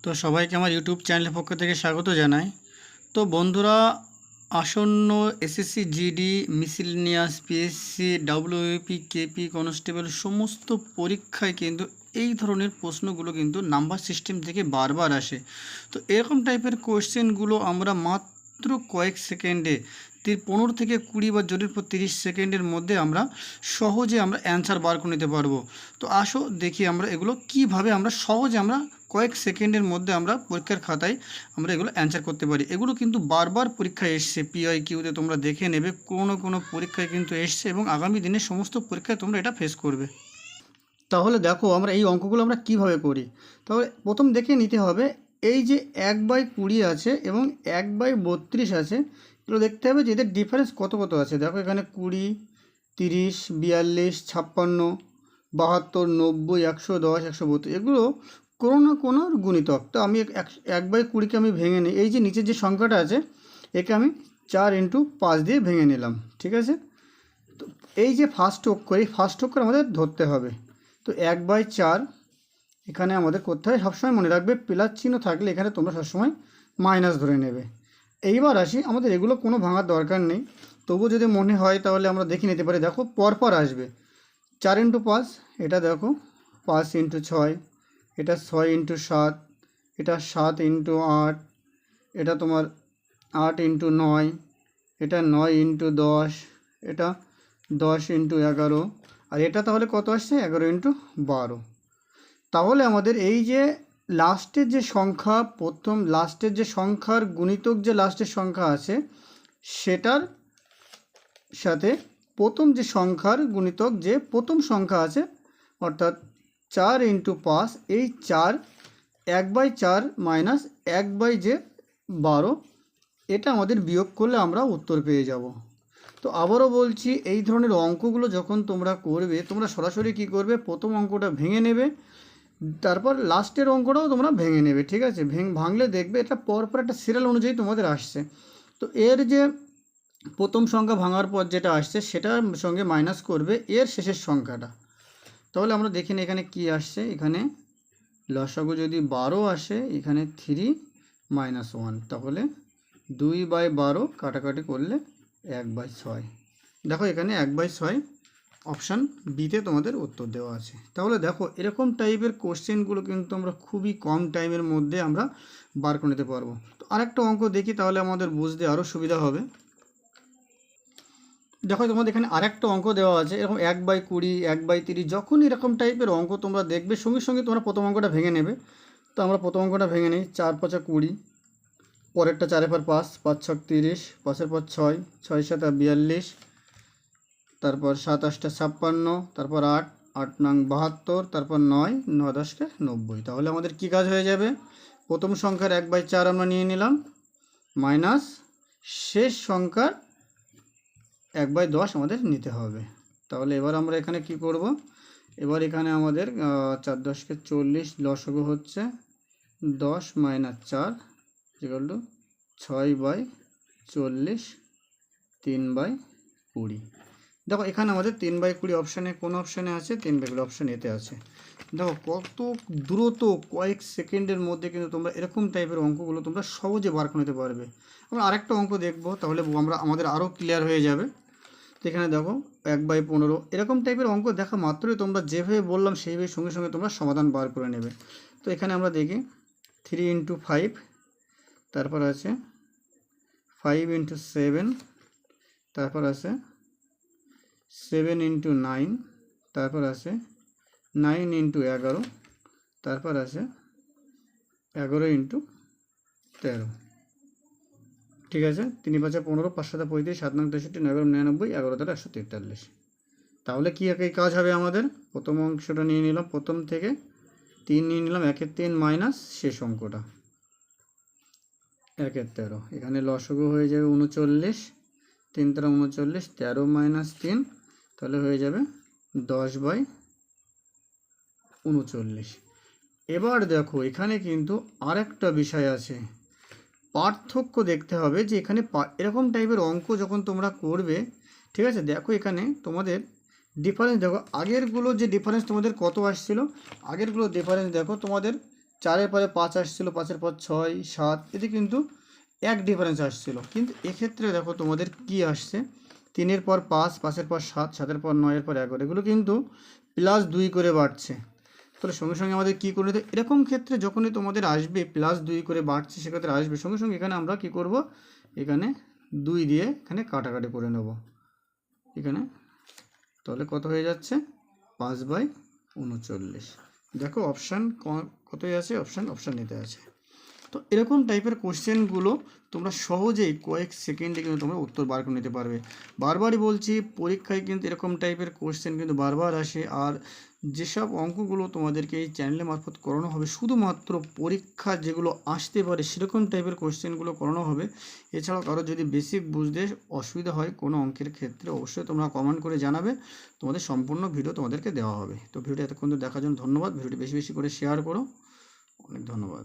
তো সবাইকে আমার ইউটিউব চ্যানেলের পক্ষ থেকে স্বাগত জানাই। তো বন্ধুরা, আসন্ন SSC GD, miscellaneous, PSC, WP, KP, constable সমস্ত পরীক্ষায় কিন্তু এই ধরনের প্রশ্নগুলো কিন্তু নাম্বার সিস্টেম থেকে বারবার আসে। তো এরকম টাইপের কোয়েশ্চেনগুলো আমরা মাত্র কয়েক সেকেন্ডে 15 থেকে 20 বা জোরের পর 30 সেকেন্ডের মধ্যে আমরা সহজে অ্যান্সার বার করে নিতে পারবো। তো আসো দেখি আমরা এগুলো কিভাবে সহজে কয়েক সেকেন্ডের মধ্যে পরীক্ষার খাতায় এগুলো অ্যান্সার করতে পারি। এগুলো কিন্তু বারবার পরীক্ষায় এসছে, পিআই কিউতে তোমরা দেখে নেবে, কোনো পরীক্ষায় কিন্তু এসছে এবং আগামী দিনে সমস্ত পরীক্ষায় তোমরা এটা ফেস করবে। তাহলে দেখো আমরা এই অঙ্কগুলো কিভাবে করি। তাহলে প্রথম দেখে নিতে হবে এই যে 1/20 আছে এবং 1/32 আছে, এগুলো দেখতে হবে যে এদের ডিফারেন্স কত কত আছে। দেখো এখানে 20, 30, 42, 56, 72, 90, 110, 132 এগুলো কোনো না কোনো গুণিতক। তো আমি 1/20কে আমি ভেঙে নিই, এই যে নিচের যে সংখ্যাটা আছে একে আমি 4x5 দিয়ে ভেঙে নিলাম, ঠিক আছে। তো এই যে ফার্স্ট অক্ষর, এই ফার্স্ট অক্ষর আমাদের ধরতে হবে। তো 1/4 এখানে আমাদের করতে হয়, সবসময় মনে রাখবে প্লাস চিহ্ন থাকলে এখানে তোমরা সবসময় মাইনাস ধরে নেবে। এইবার আসি, আমাদের এগুলো কোনো ভাঙার দরকার নেই, তবু যদি মনে হয় তাহলে আমরা দেখে নিতে পারি। দেখো পরপর আসবে 4x5, এটা দেখো 5x6, এটা 6x7, এটা 7x8, এটা তোমার 8x9, এটা 9x10, এটা 10x11, আর এটা তাহলে কত আসছে 11x12। তাহলে আমাদের এই যে লাস্টের যে সংখ্যা, প্রথম লাস্টের যে সংখ্যার গুণিতক যে লাস্টের সংখ্যা আছে সেটার সাথে প্রথম যে সংখ্যার গুণিতক যে প্রথম সংখ্যা আছে, অর্থাৎ 4x5, এই 4 1/4 মাইনাস 1/12, এটা আমাদের বিয়োগ করলে আমরা উত্তর পেয়ে যাব। তো আবারও বলছি, এই ধরনের অঙ্কগুলো যখন তোমরা করবে তোমরা সরাসরি কি করবে, প্রথম অঙ্কটা ভেঙে নেবে, তারপর লাস্টের অঙ্কটাও তোমরা ভেঙে নেবে, ঠিক আছে। ভাঙলে দেখবে এটা পরপর একটা সিরিয়াল অনুযায়ী তোমাদের আসছে। তো এর যে প্রথম সংখ্যা ভাঙার পর যেটা আসছে সেটার সঙ্গে মাইনাস করবে এর শেষের সংখ্যাটা। তাহলে আমরা দেখি না এখানে কি আসছে। এখানে লসাগু যদি 12 আসে, এখানে 3 - 1, তাহলে 2/12 কাটাকাটি করলে 1/6। দেখো এখানে 1/6 অপশান বিতে তোমাদের উত্তর দেওয়া আছে। তাহলে দেখো এরকম টাইপের কোশ্চেনগুলো কিন্তু আমরা খুবই কম টাইমের মধ্যে আমরা বার করে নিতে পারবো। তো আরেকটা অঙ্ক দেখি, তাহলে আমাদের বুঝতে আরও সুবিধা হবে। দেখো তোমাদের এখানে আরেকটা অঙ্ক দেওয়া আছে, এরকম 1/20, 1/30, যখন এরকম টাইপের অঙ্ক তোমরা দেখবে সঙ্গে সঙ্গে তোমরা প্রথম অঙ্কটা ভেঙে নেবে। তো আমরা প্রথম অঙ্কটা ভেঙে নিই। 4×5 = 20, পরেরটা 4×5, 5×6 = 30, 5-এর পর 6, 6-7 = 42, তারপর 7-8 = 56, তারপর 8, 8-9 = 72, তারপর 9, 9-10 = 90। তাহলে আমাদের কি কাজ হয়ে যাবে, প্রথম সংখ্যার 1/4 আমরা নিয়ে নিলাম, মাইনাস শেষ সংখ্যার 1/10 আমাদের নিতে হবে। তাহলে এবার আমরা এখানে কি করব, এবার এখানে আমাদের 4×10 = 40, লসাগু হচ্ছে 10 - 4 = 6/40, 3/20। দেখো এখানে আমাদের 3/20 অপশানে কোন অপশানে আছে, 3/20 অপশান এতে আছে। দেখো কত দ্রুত কয়েক সেকেন্ডের মধ্যে কিন্তু তোমরা এরকম টাইপের অঙ্কগুলো তোমরা সহজে বার করে নিতে পারবে। আমরা আরেকটা অঙ্ক দেখব, তাহলে আমাদের আরও ক্লিয়ার হয়ে যাবে। তো এখানে দেখো 1/15, এরকম টাইপের অঙ্ক দেখা মাত্রই তোমরা যেভাবে বললাম সেইভাবে সঙ্গে সঙ্গে তোমরা সমাধান বার করে নেবে। তো এখানে আমরা দেখি 3x5, তারপর আছে 5x7, তারপর আছে 7x9, তারপর আছে 9x11, তারপর আছে 11x13, ঠিক আছে। 3×5 = 15, 5×7 = 35, 7×9 = 63, 9×11 = 99, 11×13 = 143। তাহলে কি একই কাজ হবে আমাদের, প্রথম অংশটা নিয়ে নিলাম, প্রথম থেকে 3 নিয়ে নিলাম, 1-এর 3 মাইনাস শেষ অঙ্কটা 1-এর 13, এখানে লসাগু হয়ে যাবে 39, 3×3 = 39, 13 - 3, তাহলে হয়ে যাবে 10/39। এবার দেখো এখানে কিন্তু আরেকটা বিষয় আছে, পার্থক্য দেখতে হবে যে এখানে এরকম টাইপের অঙ্ক যখন তোমরা করবে, ঠিক আছে। দেখো এখানে তোমাদের ডিফারেন্স দেখো, আগেরগুলো যে ডিফারেন্স তোমাদের কত আসছিল, আগেরগুলো ডিফারেন্স দেখো তোমাদের 4-এর পরে 5 আসছিল, 5-এর পর 6, 7, এতে কিন্তু এক ডিফারেন্স আসছিল। কিন্তু এক্ষেত্রে দেখো তোমাদের কি আসছে, 3-এর পর 5, 5-এর পর 7, 7-এর পর 9-এর পর 11, এগুলো কিন্তু +2 করে বাড়ছে। তাহলে সঙ্গে সঙ্গে আমাদের কী করে নিতে, এরকম ক্ষেত্রে যখনই তোমাদের আসবে +2 করে বাড়ছে, সেক্ষেত্রে আসবে সঙ্গে সঙ্গে এখানে আমরা কি করব, এখানে 2 দিয়ে এখানে কাটাকাটি করে নেব এখানে। তাহলে কত হয়ে যাচ্ছে, 5/39। দেখো অপশান কতই আছে, অপশান নিতে আছে। তো এরকম টাইপের কোশ্চেনগুলো তোমরা সহজেই কয়েক সেকেন্ডে কিন্তু তোমরা উত্তর বার করে নিতে পারবে। বারবারই বলছি, পরীক্ষায় কিন্তু এরকম টাইপের কোশ্চেন কিন্তু বারবার আসে। আর যেসব অঙ্কগুলো তোমাদেরকে এই চ্যানেলের মারফত করানো হবে, শুধুমাত্র পরীক্ষা যেগুলো আসতে পারে সেরকম টাইপের কোশ্চেনগুলো করানো হবে। এছাড়াও কারো যদি বেসিক বুঝতে অসুবিধা হয় কোনো অঙ্কের ক্ষেত্রে, অবশ্যই তোমরা কমেন্ট করে জানাবে, তোমাদের সম্পূর্ণ ভিডিও তোমাদেরকে দেওয়া হবে। তো ভিডিওটা এতক্ষণ দেখার জন্য ধন্যবাদ। ভিডিওটি বেশি বেশি করে শেয়ার করো। অনেক ধন্যবাদ।